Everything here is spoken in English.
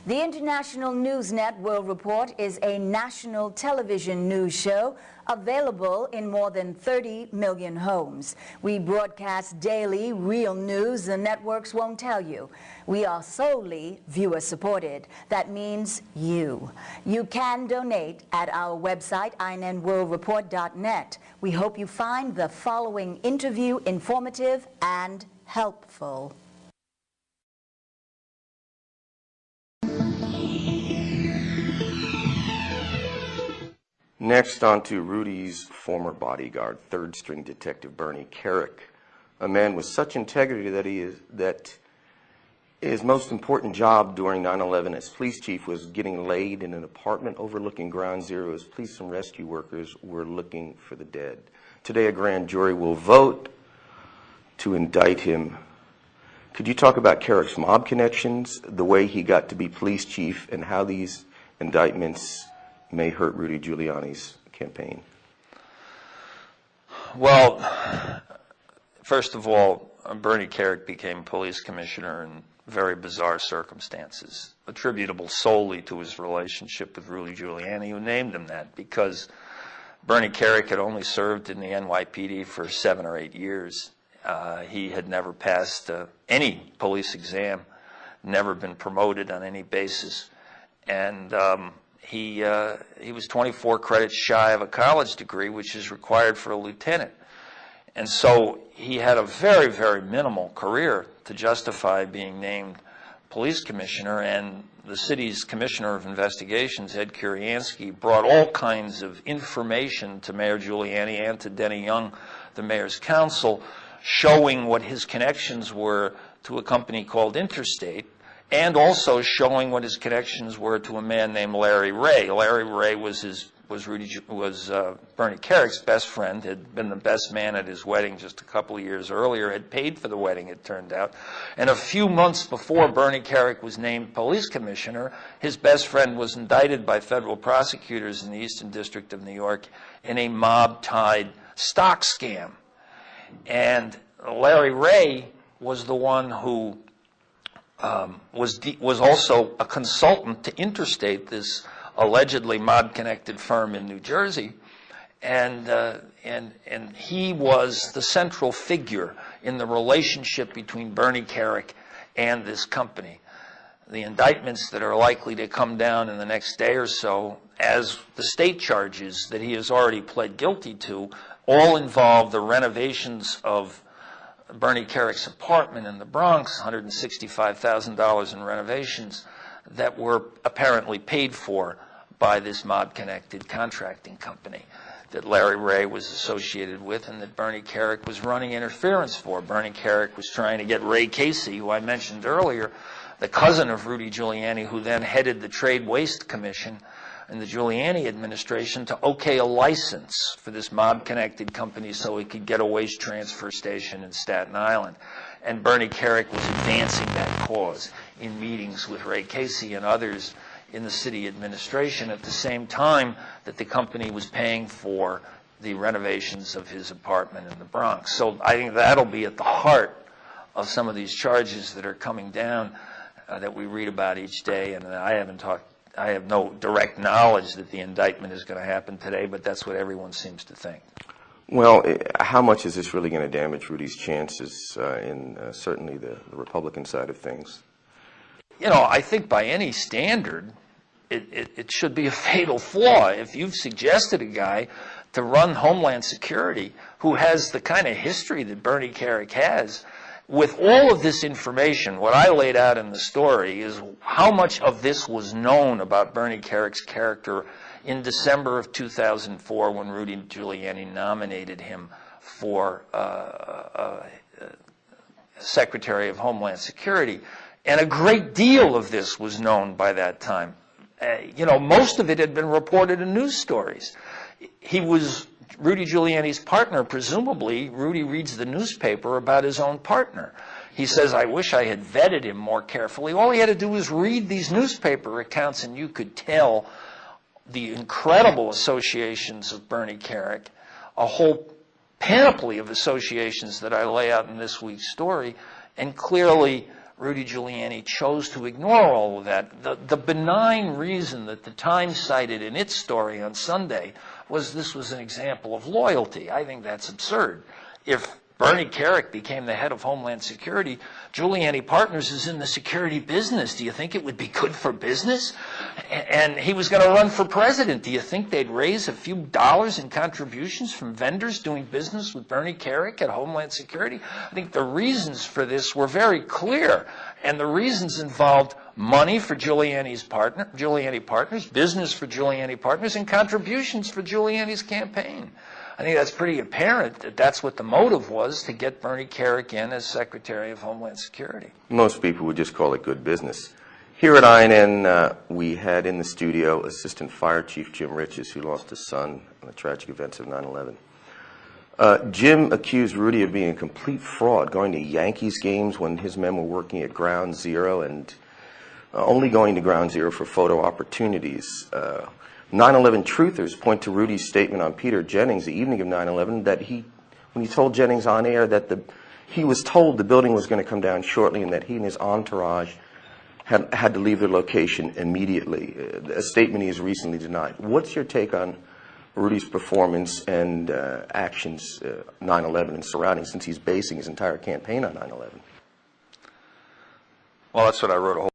The International Newsnet World Report is a national television news show available in more than 30 million homes. We broadcast daily real news the networks won't tell you. We are solely viewer-supported. That means you. You can donate at our website, INNWorldReport.net. We hope you find the following interview informative and helpful. Next, on to Rudy's former bodyguard, third-string detective Bernie Kerik, a man with such integrity that his most important job during 9/11 as police chief was getting laid in an apartment overlooking Ground Zero as police and rescue workers were looking for the dead. Today, a grand jury will vote to indict him. Could you talk about Kerik's mob connections, the way he got to be police chief, and how these indictments may hurt Rudy Giuliani's campaign? Well, first of all, Bernie Kerik became police commissioner in very bizarre circumstances, attributable solely to his relationship with Rudy Giuliani, who named him that, because Bernie Kerik had only served in the NYPD for 7 or 8 years. He had never passed any police exam, never been promoted on any basis, and he was 24 credits shy of a college degree, which is required for a lieutenant. And so he had a very, very minimal career to justify being named police commissioner, and the city's commissioner of investigations, Ed Kuriansky, brought all kinds of information to Mayor Giuliani and to Denny Young, the mayor's counsel, showing what his connections were to a company called Interstate, and also showing what his connections were to a man named Larry Ray. Larry Ray was Bernie Kerik's best friend, had been the best man at his wedding just a couple of years earlier, had paid for the wedding, it turned out. And a few months before Bernie Kerik was named police commissioner, his best friend was indicted by federal prosecutors in the Eastern District of New York in a mob-tied stock scam. And Larry Ray was the one who was also a consultant to Interstate, this allegedly mob-connected firm in New Jersey, and he was the central figure in the relationship between Bernie Kerik and this company. The indictments that are likely to come down in the next day or so, as the state charges that he has already pled guilty to, all involve the renovations of Bernie Kerik's apartment in the Bronx, $165,000 in renovations that were apparently paid for by this mob-connected contracting company that Larry Ray was associated with and that Bernie Kerik was running interference for. Bernie Kerik was trying to get Ray Casey, who I mentioned earlier, the cousin of Rudy Giuliani, who then headed the Trade Waste Commission in the Giuliani administration, to okay a license for this mob-connected company so he could get a waste transfer station in Staten Island. And Bernie Kerik was advancing that cause in meetings with Ray Casey and others in the city administration at the same time that the company was paying for the renovations of his apartment in the Bronx. So I think that'll be at the heart of some of these charges that are coming down that we read about each day. And I have no direct knowledge that the indictment is going to happen today, but that's what everyone seems to think. Well, how much is this really going to damage Rudy's chances in certainly the Republican side of things? You know, I think by any standard, it should be a fatal flaw. If you've suggested a guy to run Homeland Security who has the kind of history that Bernie Kerik has, with all of this information, what I laid out in the story is how much of this was known about Bernie Kerik's character in December of 2004 when Rudy Giuliani nominated him for Secretary of Homeland Security. And a great deal of this was known by that time. You know, most of it had been reported in news stories. He was Rudy Giuliani's partner. Presumably, Rudy reads the newspaper about his own partner. He says, I wish I had vetted him more carefully. All he had to do was read these newspaper accounts, and you could tell the incredible associations of Bernie Kerik, a whole panoply of associations that I lay out in this week's story, And clearly, Rudy Giuliani chose to ignore all of that. The benign reason that the Times cited in its story on Sunday was this was an example of loyalty. I think that's absurd. If Bernie Kerik became the head of Homeland Security, Giuliani Partners is in the security business. Do you think it would be good for business? And he was going to run for president. Do you think they'd raise a few dollars in contributions from vendors doing business with Bernie Kerik at Homeland Security? I think the reasons for this were very clear. And the reasons involved money for Giuliani Partners, business for Giuliani Partners, and contributions for Giuliani's campaign. I think that's pretty apparent that that's what the motive was, to get Bernie Kerik in as Secretary of Homeland Security. Most people would just call it good business. Here at INN, we had in the studio Assistant Fire Chief Jim Riches, who lost his son in the tragic events of 9/11. Jim accused Rudy of being a complete fraud, going to Yankees games when his men were working at Ground Zero and only going to Ground Zero for photo opportunities. 9/11 truthers point to Rudy's statement on Peter Jennings the evening of 9/11 that when he told Jennings on air that he was told the building was going to come down shortly and that he and his entourage had to leave their location immediately, a statement he has recently denied. What's your take on Rudy's performance and actions 9/11 and surrounding, since he's basing his entire campaign on 9/11? Well, that's what I wrote a whole